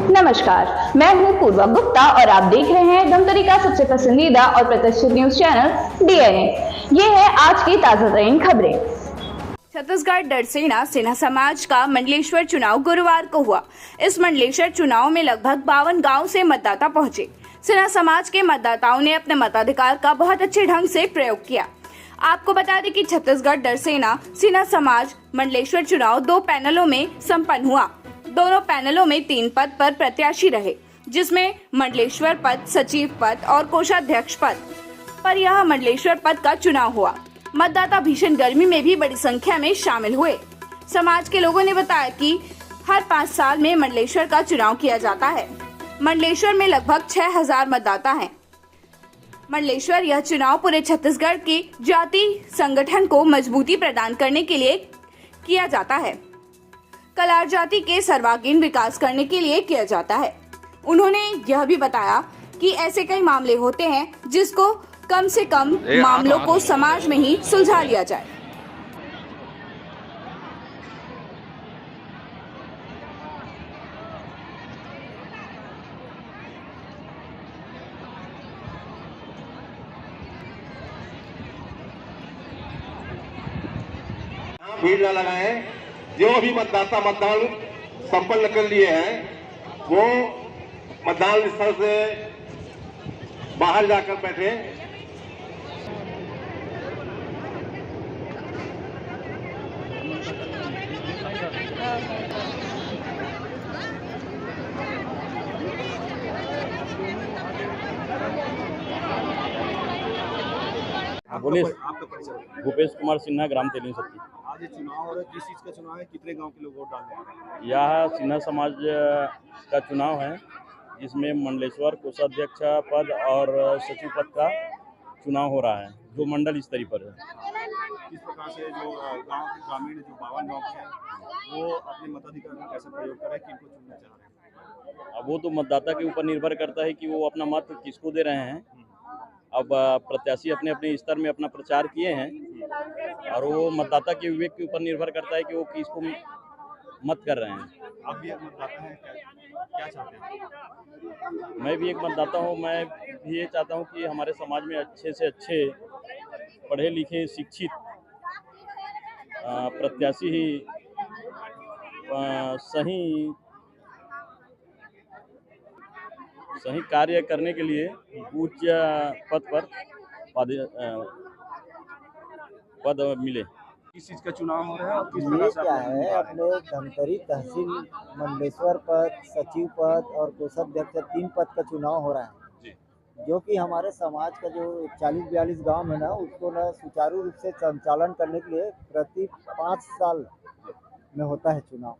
नमस्कार, मैं हूं पूर्वा गुप्ता और आप देख रहे हैं धमतरी का सबसे पसंदीदा और प्रतिष्ठित न्यूज चैनल डीएनए। ये है आज की ताजा तरीन खबरें। छत्तीसगढ़ डरसेना सेना समाज का मंडलेश्वर चुनाव गुरुवार को हुआ। इस मंडलेश्वर चुनाव में लगभग 52 गांव से मतदाता पहुंचे। सेना समाज के मतदाताओं ने अपने मताधिकार का बहुत अच्छे ढंग से प्रयोग किया। आपको बता दें कि छत्तीसगढ़ डरसेना सेना समाज मंडलेश्वर चुनाव 2 पैनलों में संपन्न हुआ। दोनों पैनलों में 3 पद पर प्रत्याशी रहे, जिसमें मंडलेश्वर पद, सचिव पद और कोषाध्यक्ष पद पर यह मंडलेश्वर पद का चुनाव हुआ। मतदाता भीषण गर्मी में भी बड़ी संख्या में शामिल हुए। समाज के लोगों ने बताया कि हर 5 साल में मंडलेश्वर का चुनाव किया जाता है। मंडलेश्वर में लगभग 6000 मतदाता हैं। मंडलेश्वर यह चुनाव पूरे छत्तीसगढ़ के जाति संगठन को मजबूती प्रदान करने के लिए किया जाता है। कलार जाति के सर्वांगीण विकास करने के लिए किया जाता है। उन्होंने यह भी बताया कि ऐसे कई मामले होते हैं जिसको कम से कम मामलों को समाज में ही सुलझा लिया जाए। भीड़ न लगाएं। जो भी मतदाता मतदान संपन्न कर लिए हैं वो मतदान स्थल से बाहर जाकर बैठे। बोलिए। भूपेश कुमार सिन्हा, ग्राम तेलिन सत्ती। आज ये चुनाव हो रहा है, किस चीज़ का चुनाव है? कितने गांव के लोग वोट डालने आ रहे हैं? यह सिन्हा समाज का चुनाव है, जिसमें मंडलेश्वर कोषाध्यक्ष पद और सचिव पद का चुनाव हो रहा है, जो मंडल स्तरीय पर है। किस प्रकार से जो गांव के ग्रामीण जो 52 गांव के हैं वो अपने मताधिकार का कैसे प्रयोग करें, किनको चुनना चाह रहे हैं? अब वो तो मतदाता के ऊपर निर्भर करता है कि वो अपना मत किसको दे रहे हैं। अब प्रत्याशी अपने अपने स्तर में अपना प्रचार किए हैं और वो मतदाता के विवेक के ऊपर निर्भर करता है कि वो किसको मत कर रहे हैं। आप भी एक मतदाता हैं, क्या चाहते हैं? मैं भी एक मतदाता हूँ। मैं भी ये चाहता हूँ कि हमारे समाज में अच्छे से अच्छे पढ़े लिखे शिक्षित प्रत्याशी ही सही कार्य करने के लिए उच्च पद पर पद मिले। किस चीज़ का चुनाव हो रहा है और किस ये प्रकार से क्या आप है, अपने धमतरी तहसील मंडलेश्वर पद, सचिव पद और कोषाध्यक्ष 3 पद का चुनाव हो रहा है, जो कि हमारे समाज का जो 40-42 गांव है ना, उसको ना सुचारू रूप से संचालन करने के लिए प्रति 5 साल में होता है चुनाव,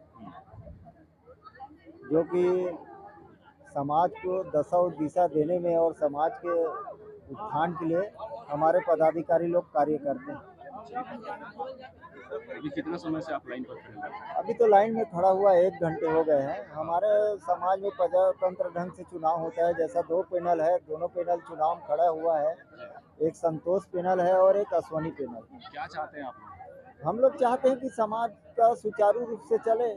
जो कि समाज को दशा और दिशा देने में और समाज के उत्थान के लिए हमारे पदाधिकारी लोग कार्य करते हैं। अभी कितना समय से आप लाइन पर खड़े हैं? अभी तो लाइन में खड़ा हुआ 1 घंटे हो गए हैं। हमारे समाज में प्रजातंत्र ढंग से चुनाव होता है, जैसा 2 पैनल है, दोनों पैनल चुनाव खड़ा हुआ है। एक संतोष पैनल है और एक अश्वनी पैनल। क्या चाहते हैं आप? हम लोग चाहते हैं कि समाज का सुचारू रूप से चले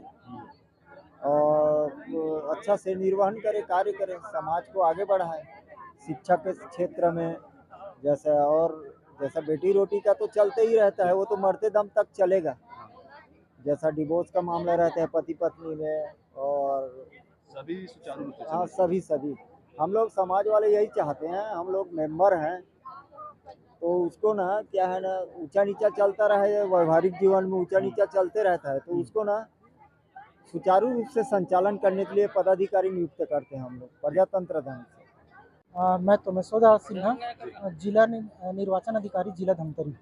और अच्छा से निर्वहन करे, कार्य करे, समाज को आगे बढ़ाए। शिक्षा के क्षेत्र में जैसा बेटी रोटी का तो चलते ही रहता है, वो तो मरते दम तक चलेगा। जैसा डिवोर्स का मामला रहता है पति पत्नी में, और सभी सुचारू रूप से हाँ सभी हम लोग समाज वाले यही चाहते हैं। हम लोग मेंबर हैं तो उसको ना क्या है ना, ऊंचा नीचा चलता रहे, व्यवहारिक जीवन में ऊंचा नीचा चलते रहता है, तो उसको ना सुचारू रूप से संचालन करने के लिए पदाधिकारी नियुक्त करते हैं हम लोग प्रजातंत्र ढंग से। मैं तोमेश्वर सिन्हा, जिला निर्वाचन अधिकारी, जिला धमतरी।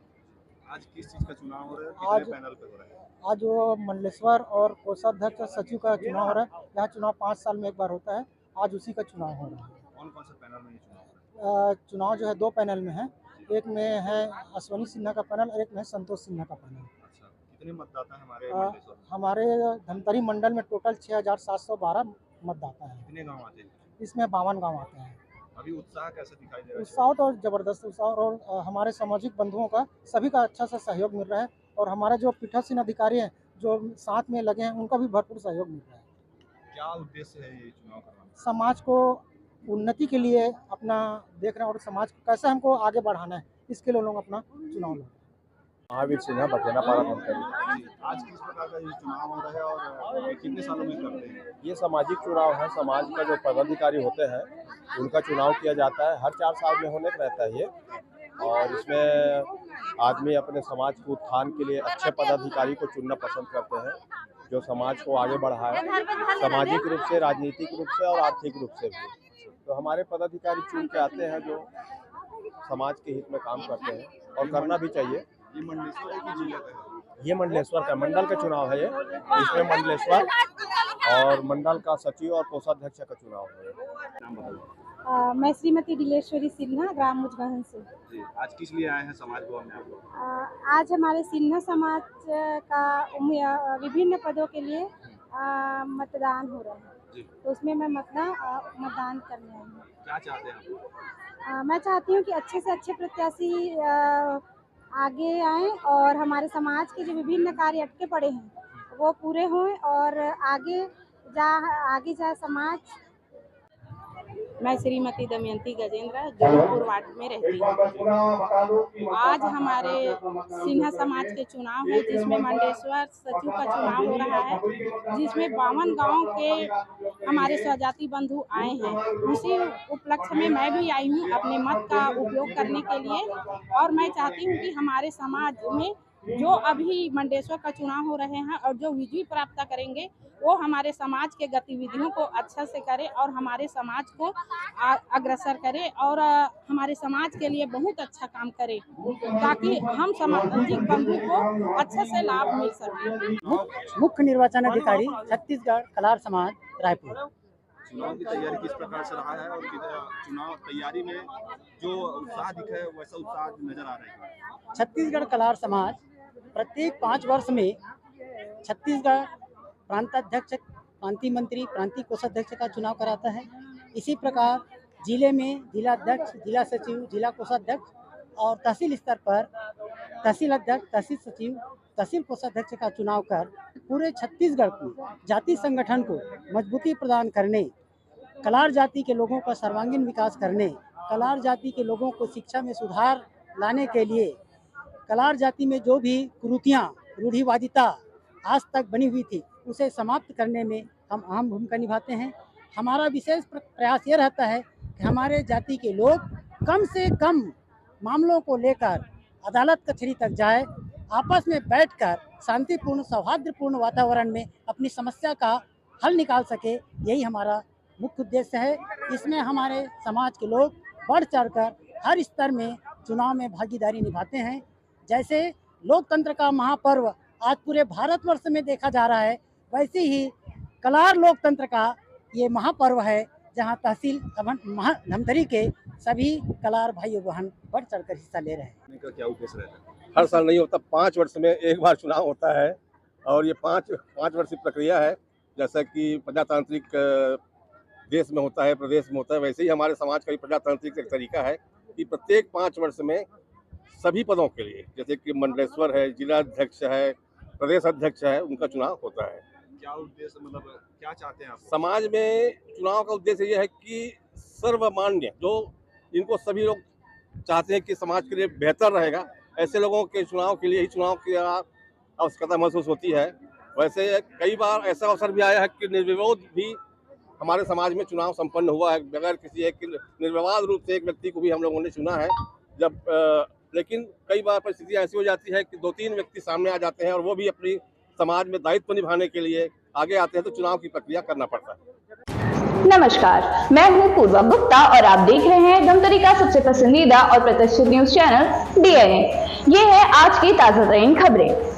आज किस चीज़ का चुनाव हो रहा है? कितने पैनल पे हो रहा है? आज वो मंडलेश्वर और कोषाध्यक्ष सचिव का चुनाव हो रहा है। यह चुनाव 5 साल में एक बार होता है, आज उसी का चुनाव हो रहा है। कौन कौन से पैनल में ये चुनाव हो रहा है? चुनाव जो है 2 पैनल में है। एक में है अश्वनी सिन्हा का पैनल और एक में है संतोष सिन्हा का पैनल। अच्छा, कितने मतदाता हैं हमारे मंडलेश्वर? हमारे धमतरी मंडल में टोटल 6712 मतदाता हैं। कितने गाँव आते हैं? इसमें 52 गाँव आते हैं। अभी उत्साह कैसा दिखाई दे रहा है? उत्साह तो जबरदस्त उत्साह, और हमारे सामाजिक बंधुओं का सभी का अच्छा सा सहयोग मिल रहा है, और हमारे जो पीठासीन अधिकारी हैं जो साथ में लगे हैं उनका भी भरपूर सहयोग मिल रहा है। क्या उद्देश्य है ये चुनाव करवाने समाज को उन्नति के लिए अपना देख रहे हैं और समाज को कैसे हमको आगे बढ़ाना है, इसके लिए लोग अपना चुनाव लड़। महावीर सिन्हा बठेना पारा धमतरी। का? आज किस प्रकार का ये चुनाव हो रहा है और कितने सालों में करते हैं? ये सामाजिक चुनाव है। समाज का जो पदाधिकारी होते हैं उनका चुनाव किया जाता है। हर 4 साल में होने का रहता है ये, और इसमें आदमी अपने समाज के उत्थान के लिए अच्छे पदाधिकारी को चुनना पसंद करते हैं जो समाज को आगे बढ़ाए, सामाजिक रूप से, राजनीतिक रूप से और आर्थिक रूप से भी। तो हमारे पदाधिकारी चुन के आते हैं जो समाज के हित में काम करते हैं और करना भी चाहिए। ये मंडलेश्वर है कि जिला का है? ये मंडलेश्वर का मंडल का चुनाव है। ये इसमें मंडलेश्वर और मंडल का सचिव और कोषाध्यक्ष का चुनाव है। नाम बताइए। मैं श्रीमती दिलेश्वरी सिन्हा, ग्राम मुजगहन से। जी, आज किस लिए आए हैं समाज भवन में आप लोग? आज हमारे सिन्हा समाज का विभिन्न पदों के लिए मतदान हो रहा है, जी। तो उसमें मैं मतदान करने आई हूँ। क्या चाहते हैं आप? मैं चाहती हूँ कि अच्छे से अच्छे प्रत्याशी आगे आएं और हमारे समाज के जो विभिन्न कार्य अटके पड़े हैं वो पूरे हों और आगे जा समाज। मैं श्रीमती दमयंती गजेंद्र जौनपुर वार्ड में रहती हूँ। आज हमारे सिन्हा समाज के चुनाव है जिसमें मंडलेश्वर सचिव का चुनाव हो रहा है, जिसमें 52 गांव के हमारे स्वजाति बंधु आए हैं। उसी उपलक्ष्य में मैं भी आई हूँ अपने मत का उपयोग करने के लिए, और मैं चाहती हूँ कि हमारे समाज में जो अभी मंडलेश्वर का चुनाव हो रहे हैं और जो विजय प्राप्त करेंगे वो हमारे समाज के गतिविधियों को अच्छा से करे और हमारे समाज को अग्रसर करे और हमारे समाज के लिए बहुत अच्छा काम करे, ताकि हम सामाजिक बंधु को अच्छे से लाभ मिल सके। मुख्य निर्वाचन अधिकारी छत्तीसगढ़ कलार समाज, रायपुर। चुनाव की तैयारी किस प्रकार से रहा है और चुनाव तैयारी में जो उत्साह दिखा है वैसा उत्साह नजर आ रहा है? छत्तीसगढ़ कलार समाज प्रत्येक 5 वर्ष में छत्तीसगढ़ प्रांताध्यक्ष, प्रांतीय मंत्री, प्रांतीय कोषाध्यक्ष का चुनाव कराता है। इसी प्रकार जिले में जिलाध्यक्ष, जिला सचिव, जिला कोषाध्यक्ष और तहसील स्तर पर तहसील अध्यक्ष, तहसील सचिव, तहसील कोषाध्यक्ष का चुनाव कर पूरे छत्तीसगढ़ को जाति संगठन को मजबूती प्रदान करने, कलार जाति के लोगों का सर्वांगीण विकास करने, कलार जाति के लोगों को शिक्षा में सुधार लाने के लिए, कलार जाति में जो भी कुरीतियाँ, रूढ़िवादिता आज तक बनी हुई थी उसे समाप्त करने में हम अहम भूमिका निभाते हैं। हमारा विशेष प्रयास ये रहता है कि हमारे जाति के लोग कम से कम मामलों को लेकर अदालत कचहरी तक जाए, आपस में बैठकर शांतिपूर्ण, सौहार्दपूर्ण वातावरण में अपनी समस्या का हल निकाल सके। यही हमारा मुख्य उद्देश्य है। इसमें हमारे समाज के लोग बढ़ चढ़कर हर स्तर में चुनाव में भागीदारी निभाते हैं। जैसे लोकतंत्र का महापर्व आज पूरे भारतवर्ष में देखा जा रहा है, वैसे ही कलार लोकतंत्र का ये महापर्व है जहां तहसील धमतरी के सभी कलार भाई बहन बढ़ चढ़कर हिस्सा ले रहे हैं। इनका क्या उद्देश्य रहता है? हर साल नहीं होता, 5 वर्ष में एक बार चुनाव होता है और ये 5 वर्षीय प्रक्रिया है। जैसा कि प्रजातांत्रिक देश में होता है, प्रदेश में होता है, वैसे ही हमारे समाज का भी प्रजातांत्रिक एक तरीका है कि प्रत्येक 5 वर्ष में सभी पदों के लिए, जैसे कि मंडलेश्वर है, जिला अध्यक्ष है, प्रदेश अध्यक्ष है, उनका चुनाव होता है। क्या उद्देश्य, मतलब क्या चाहते हैं आप? समाज में चुनाव का उद्देश्य यह है कि सर्वमान्य, जो इनको सभी लोग चाहते हैं कि समाज के लिए बेहतर रहेगा, ऐसे लोगों के चुनाव के लिए ही चुनाव की आवश्यकता महसूस होती है। वैसे कई बार ऐसा अवसर भी आया है कि निर्विरोध भी हमारे समाज में चुनाव संपन्न हुआ है, बगैर किसी एक निर्विवाद रूप से एक व्यक्ति को भी हम लोगों ने चुना है। लेकिन कई बार परिस्थितियाँ ऐसी हो जाती है कि 2-3 व्यक्ति सामने आ जाते हैं और वो भी अपनी समाज में दायित्व निभाने के लिए आगे आते हैं, तो चुनाव की प्रक्रिया करना पड़ता है। नमस्कार, मैं हूं पूर्वा गुप्ता और आप देख रहे हैं धमतरी का सबसे पसंदीदा और प्रतिष्ठित न्यूज चैनल DNA। ये है आज की ताजा तरीन खबरें।